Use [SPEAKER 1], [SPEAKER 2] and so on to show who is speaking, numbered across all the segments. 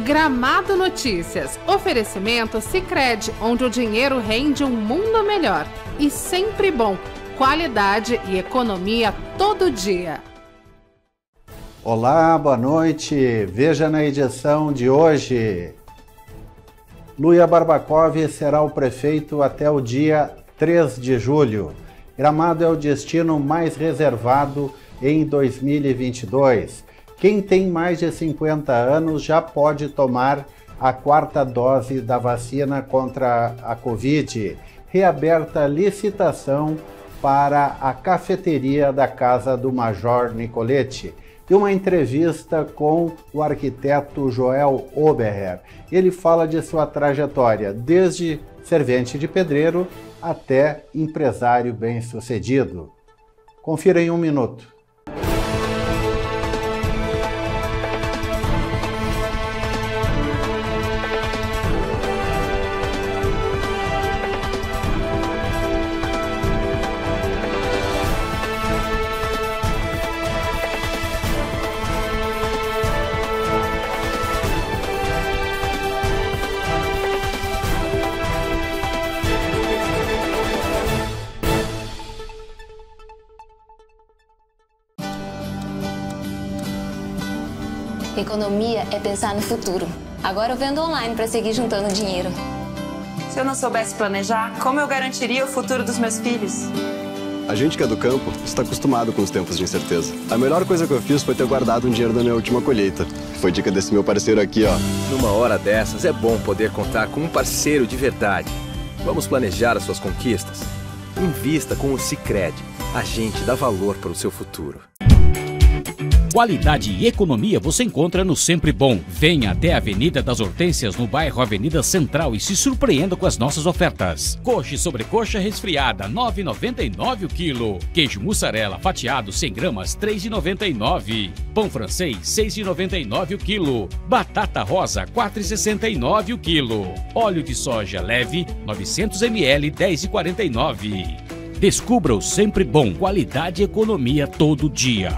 [SPEAKER 1] Gramado Notícias. Oferecimento Sicredi, onde o dinheiro rende um mundo melhor. E sempre bom. Qualidade e economia todo dia.
[SPEAKER 2] Olá, boa noite. Veja na edição de hoje. Luia Barbakov será o prefeito até o dia 3 de julho. Gramado é o destino mais reservado em 2022. Quem tem mais de 50 anos já pode tomar a 4ª dose da vacina contra a Covid. Reaberta a licitação para a cafeteria da Casa do Major Nicolete. E uma entrevista com o arquiteto Joel Oberher. Ele fala de sua trajetória, desde servente de pedreiro até empresário bem-sucedido. Confira em 1 minuto.
[SPEAKER 3] Economia é pensar no futuro. Agora eu vendo online para seguir juntando dinheiro.
[SPEAKER 4] Se eu não soubesse planejar, como eu garantiria o futuro dos meus filhos?
[SPEAKER 5] A gente que é do campo está acostumado com os tempos de incerteza. A melhor coisa que eu fiz foi ter guardado um dinheiro da minha última colheita. Foi dica desse meu parceiro aqui, ó.
[SPEAKER 6] Numa hora dessas é bom poder contar com um parceiro de verdade. Vamos planejar as suas conquistas? Invista com o Sicredi. A gente dá valor para o seu futuro.
[SPEAKER 7] Qualidade e economia você encontra no Sempre Bom. Venha até a Avenida das Hortênsias, no bairro Avenida Central, e se surpreenda com as nossas ofertas. Coxa e sobrecoxa resfriada, R$ 9,99 o quilo. Queijo mussarela fatiado 100 gramas, R$ 3,99. Pão francês, R$ 6,99 o quilo. Batata rosa, R$ 4,69 o quilo. Óleo de soja leve, 900 ml, R$ 10,49. Descubra o Sempre Bom. Qualidade e economia todo dia.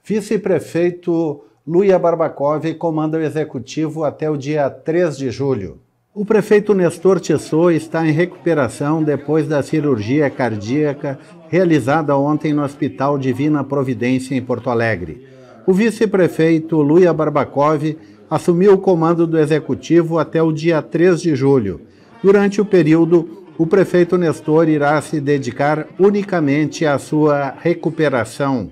[SPEAKER 2] Vice-prefeito Luia Barbakov comanda o executivo até o dia 3 de julho. O prefeito Nestor Tissot está em recuperação depois da cirurgia cardíaca realizada ontem no Hospital Divina Providência, em Porto Alegre. O vice-prefeito Luia Barbakov assumiu o comando do executivo até o dia 3 de julho. Durante o período, o prefeito Nestor irá se dedicar unicamente à sua recuperação.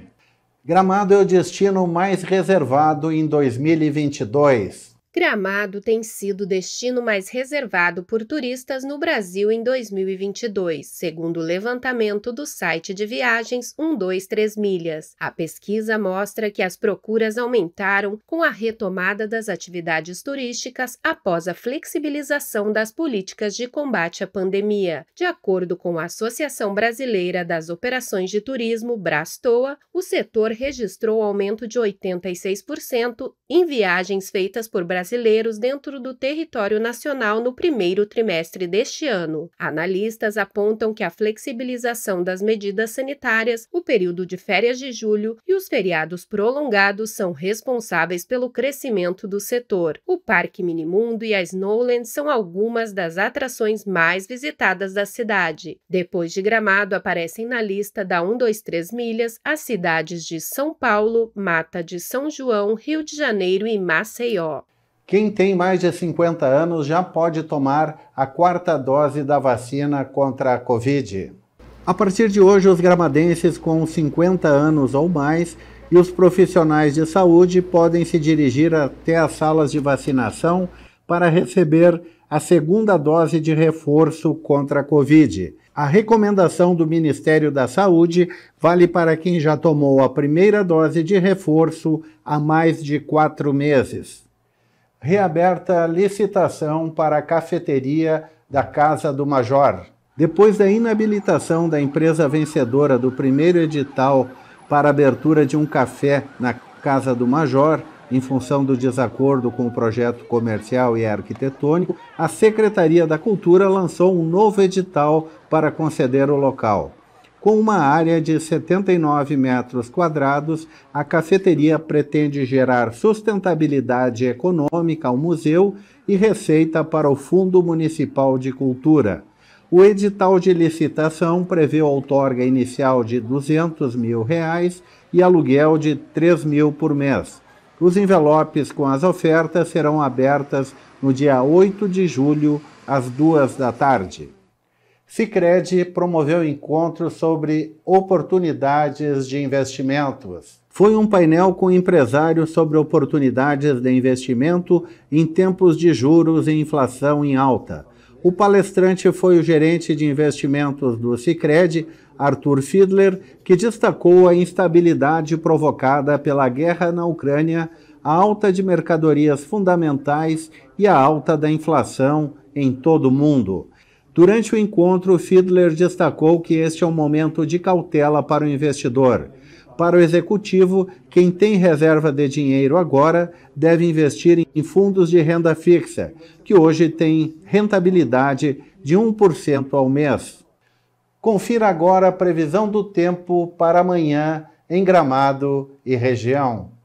[SPEAKER 2] Gramado é o destino mais reservado em 2022.
[SPEAKER 8] Gramado tem sido o destino mais reservado por turistas no Brasil em 2022, segundo o levantamento do site de viagens 123 Milhas. A pesquisa mostra que as procuras aumentaram com a retomada das atividades turísticas após a flexibilização das políticas de combate à pandemia. De acordo com a Associação Brasileira das Operações de Turismo, Brastoa, o setor registrou aumento de 86% em viagens feitas por brasileiros dentro do território nacional no primeiro trimestre deste ano. Analistas apontam que a flexibilização das medidas sanitárias, o período de férias de julho e os feriados prolongados são responsáveis pelo crescimento do setor. O Parque Minimundo e a Snowland são algumas das atrações mais visitadas da cidade. Depois de Gramado, aparecem na lista da 123 Milhas as cidades de São Paulo, Mata de São João, Rio de Janeiro e Maceió.
[SPEAKER 2] Quem tem mais de 50 anos já pode tomar a 4ª dose da vacina contra a Covid. A partir de hoje, os gramadenses com 50 anos ou mais e os profissionais de saúde podem se dirigir até as salas de vacinação para receber a 2ª dose de reforço contra a Covid. A recomendação do Ministério da Saúde vale para quem já tomou a 1ª dose de reforço há mais de 4 meses. Reaberta a licitação para a cafeteria da Casa do Major. Depois da inabilitação da empresa vencedora do primeiro edital para a abertura de um café na Casa do Major, em função do desacordo com o projeto comercial e arquitetônico, a Secretaria da Cultura lançou um novo edital para conceder o local. Com uma área de 79 metros quadrados, a cafeteria pretende gerar sustentabilidade econômica ao museu e receita para o Fundo Municipal de Cultura. O edital de licitação prevê outorga inicial de R$ 200 mil e aluguel de R$ 3 mil por mês. Os envelopes com as ofertas serão abertas no dia 8 de julho, às 14h. Sicredi promoveu encontro sobre oportunidades de investimentos. Foi um painel com empresários sobre oportunidades de investimento em tempos de juros e inflação em alta. O palestrante foi o gerente de investimentos do Sicredi, Arthur Fiedler, que destacou a instabilidade provocada pela guerra na Ucrânia, a alta de mercadorias fundamentais e a alta da inflação em todo o mundo. Durante o encontro, Fiedler destacou que este é um momento de cautela para o investidor. Para o executivo, quem tem reserva de dinheiro agora deve investir em fundos de renda fixa, que hoje têm rentabilidade de 1% ao mês. Confira agora a previsão do tempo para amanhã em Gramado e região.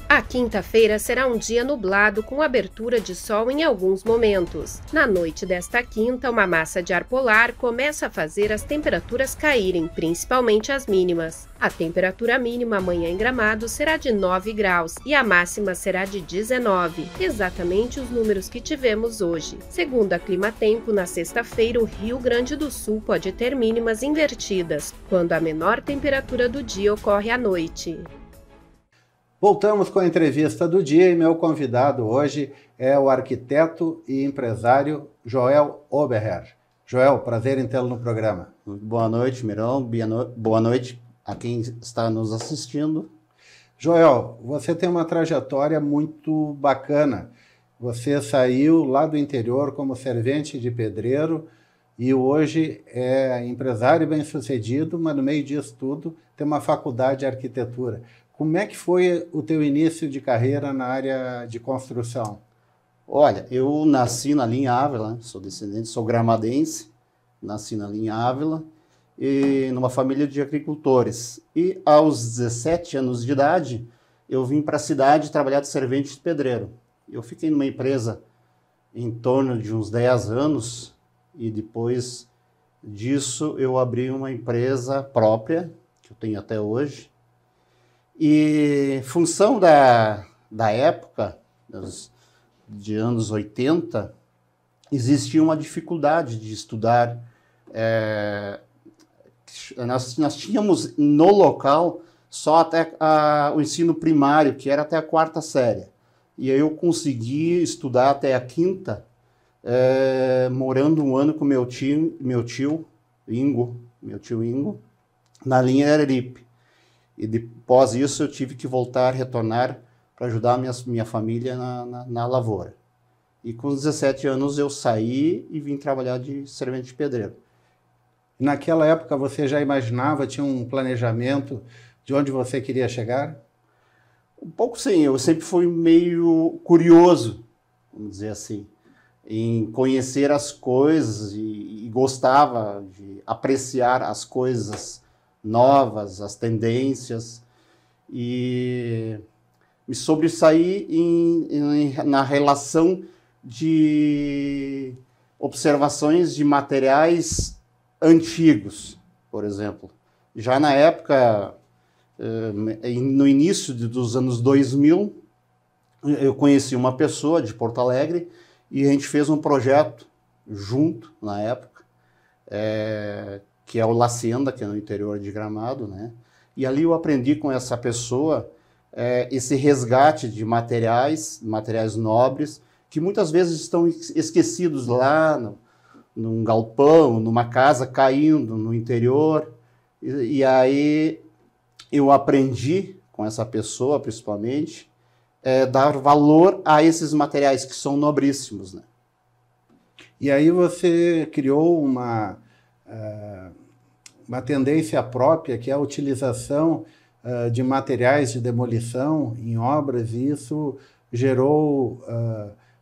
[SPEAKER 8] A quinta-feira será um dia nublado com abertura de sol em alguns momentos. Na noite desta quinta, uma massa de ar polar começa a fazer as temperaturas caírem, principalmente as mínimas. A temperatura mínima amanhã em Gramado será de 9 graus e a máxima será de 19, exatamente os números que tivemos hoje. Segundo a Climatempo, na sexta-feira o Rio Grande do Sul pode ter mínimas invertidas, quando a menor temperatura do dia ocorre à noite.
[SPEAKER 2] Voltamos com a entrevista do dia e meu convidado hoje é o arquiteto e empresário Joel Oberher. Joel, prazer em tê-lo no programa.
[SPEAKER 9] Boa noite, Mirão. Boa noite a quem está nos assistindo.
[SPEAKER 2] Joel, você tem uma trajetória muito bacana. Você saiu lá do interior como servente de pedreiro e hoje é empresário bem-sucedido, mas no meio disso tudo tem uma faculdade de arquitetura. Como é que foi o teu início de carreira na área de construção?
[SPEAKER 9] Olha, eu nasci na linha Ávila, sou descendente, sou gramadense, nasci na linha Ávila, e numa família de agricultores. E aos 17 anos de idade, eu vim para a cidade trabalhar de servente de pedreiro. Eu fiquei numa empresa em torno de uns 10 anos, e depois disso eu abri uma empresa própria, que eu tenho até hoje. E função da época, de anos 80, existia uma dificuldade de estudar. Nós tínhamos no local só até o ensino primário, que era até a 4ª série. E aí eu consegui estudar até a 5ª, morando um ano com meu tio Ingo, na linha Araripe. E depois isso eu tive que retornar para ajudar minha família na lavoura. E com 17 anos eu saí e vim trabalhar de servente de pedreiro.
[SPEAKER 2] Naquela época você já imaginava, tinha um planejamento de onde você queria chegar?
[SPEAKER 9] Um pouco sim, eu sempre fui meio curioso, vamos dizer assim, em conhecer as coisas e gostava de apreciar as coisas novas, as tendências, e me sobressaí na relação de observações de materiais antigos, por exemplo. Já na época, no início dos anos 2000, eu conheci uma pessoa de Porto Alegre e a gente fez um projeto junto, na época, que é o Lacienda, que é no interior de Gramado, né? E ali eu aprendi com essa pessoa esse resgate de materiais nobres, que muitas vezes estão esquecidos lá num galpão, numa casa caindo no interior. E aí eu aprendi com essa pessoa, principalmente, dar valor a esses materiais que são nobríssimos, né?
[SPEAKER 2] E aí você criou uma tendência própria, que é a utilização de materiais de demolição em obras, e isso gerou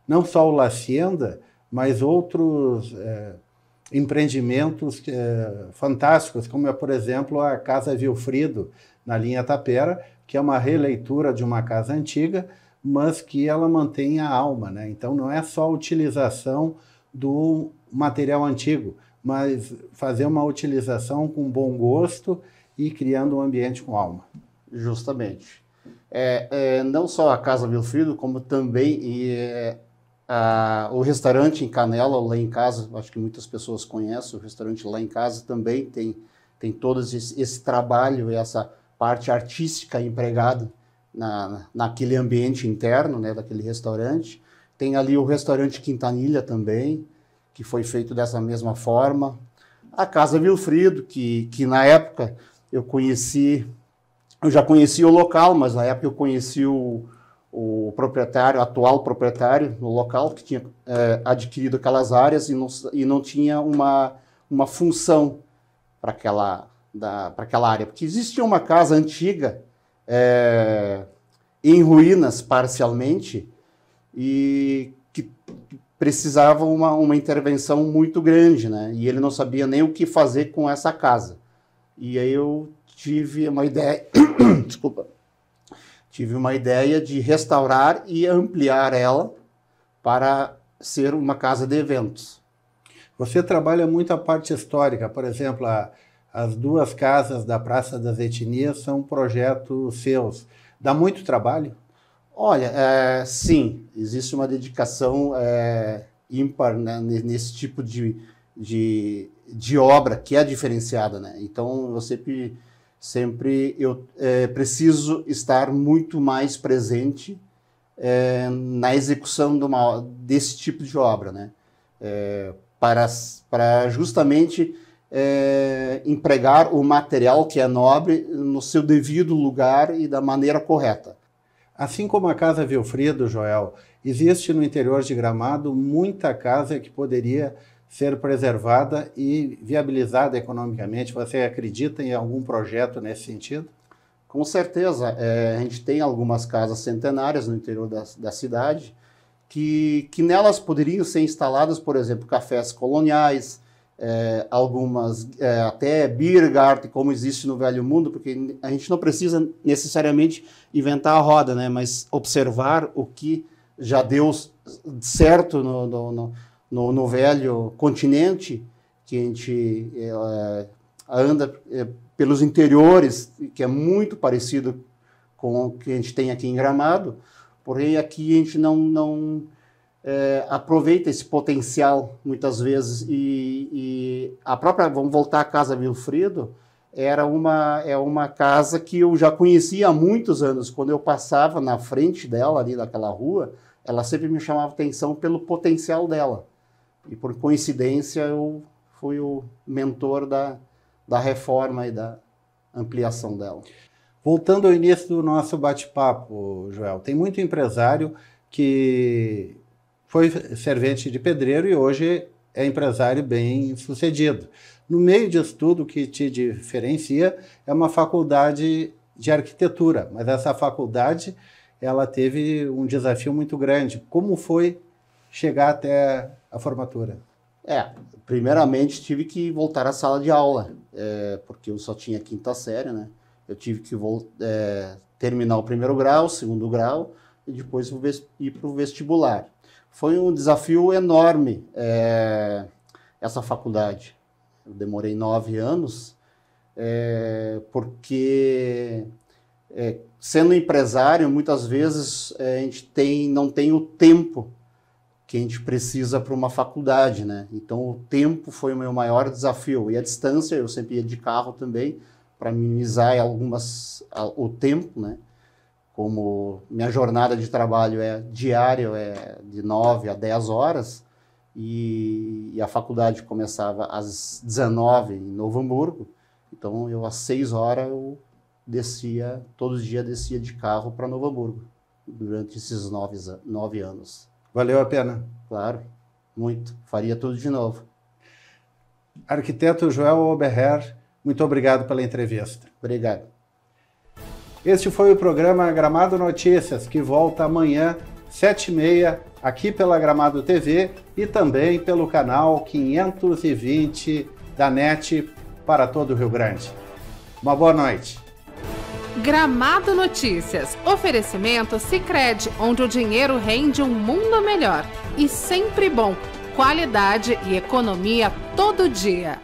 [SPEAKER 2] não só o La Hacienda, mas outros empreendimentos fantásticos, como é, por exemplo, a Casa Vilfrido, na linha Tapera, que é uma releitura de uma casa antiga, mas que ela mantém a alma, né? Então não é só a utilização do material antigo, mas fazer uma utilização com bom gosto e criando um ambiente com alma.
[SPEAKER 9] Justamente. Não só a Casa Vilfrido, como também o restaurante em Canela, lá em casa, acho que muitas pessoas conhecem, o restaurante lá em casa também tem todo esse trabalho e essa parte artística empregada naquele ambiente interno, né, daquele restaurante. Tem ali o restaurante Quintanilha também, que foi feito dessa mesma forma. A Casa Vilfrido, que na época eu já conheci o local, mas na época eu conheci o proprietário, atual proprietário no local, que tinha adquirido aquelas áreas e não tinha uma função para aquela área. Porque existia uma casa antiga em ruínas parcialmente e que precisava uma intervenção muito grande, né? E ele não sabia nem o que fazer com essa casa. E aí eu tive uma ideia, tive uma ideia de restaurar e ampliar ela para ser uma casa de eventos.
[SPEAKER 2] Você trabalha muito a parte histórica, por exemplo, as duas casas da Praça das Etnias são projetos seus. Dá muito trabalho?
[SPEAKER 9] Olha, sim, existe uma dedicação ímpar, né, nesse tipo de obra que é diferenciada, né? Então, eu sempre preciso estar muito mais presente na execução desse tipo de obra, né? Para justamente empregar o material que é nobre no seu devido lugar e da maneira correta.
[SPEAKER 2] Assim como a Casa Vilfrido, Joel, existe no interior de Gramado muita casa que poderia ser preservada e viabilizada economicamente. Você acredita em algum projeto nesse sentido?
[SPEAKER 9] Com certeza. A gente tem algumas casas centenárias no interior da cidade que nelas poderiam ser instaladas, por exemplo, cafés coloniais, algumas até beer garden, como existe no Velho Mundo, porque a gente não precisa necessariamente inventar a roda, né? Mas observar o que já deu certo no velho continente, que a gente anda pelos interiores, que é muito parecido com o que a gente tem aqui em Gramado, porém aqui a gente não aproveita esse potencial muitas vezes, e a própria, vamos voltar à Casa Vilfrido, é uma casa que eu já conhecia há muitos anos. Quando eu passava na frente dela, ali naquela rua, ela sempre me chamava atenção pelo potencial dela. E por coincidência eu fui o mentor da reforma e da ampliação dela.
[SPEAKER 2] Voltando ao início do nosso bate-papo, Joel, tem muito empresário que foi servente de pedreiro e hoje é empresário bem sucedido. No meio disso tudo, o que te diferencia é uma faculdade de arquitetura, mas essa faculdade ela teve um desafio muito grande. Como foi chegar até a formatura?
[SPEAKER 9] Primeiramente tive que voltar à sala de aula, porque eu só tinha quinta série, né? Eu tive que terminar o primeiro grau, o segundo grau, e depois ir para o vestibular. Foi um desafio enorme essa faculdade. Eu demorei 9 anos, porque sendo empresário, muitas vezes a gente não tem o tempo que a gente precisa para uma faculdade, né? Então o tempo foi o meu maior desafio. E a distância, eu sempre ia de carro também, para minimizar o tempo, né? Como minha jornada de trabalho diário, de 9 a 10 horas, e a faculdade começava às 19 em Novo Hamburgo, então eu às 6 horas eu todos os dias descia de carro para Novo Hamburgo, durante esses 9 anos.
[SPEAKER 2] Valeu a pena?
[SPEAKER 9] Claro, muito. Faria tudo de novo.
[SPEAKER 2] Arquiteto Joel Oberher, muito obrigado pela entrevista.
[SPEAKER 9] Obrigado.
[SPEAKER 2] Este foi o programa Gramado Notícias, que volta amanhã, 7h30, aqui pela Gramado TV e também pelo canal 520 da NET para todo o Rio Grande. Uma boa noite.
[SPEAKER 1] Gramado Notícias. Oferecimento Sicredi, onde o dinheiro rende um mundo melhor. E sempre bom. Qualidade e economia todo dia.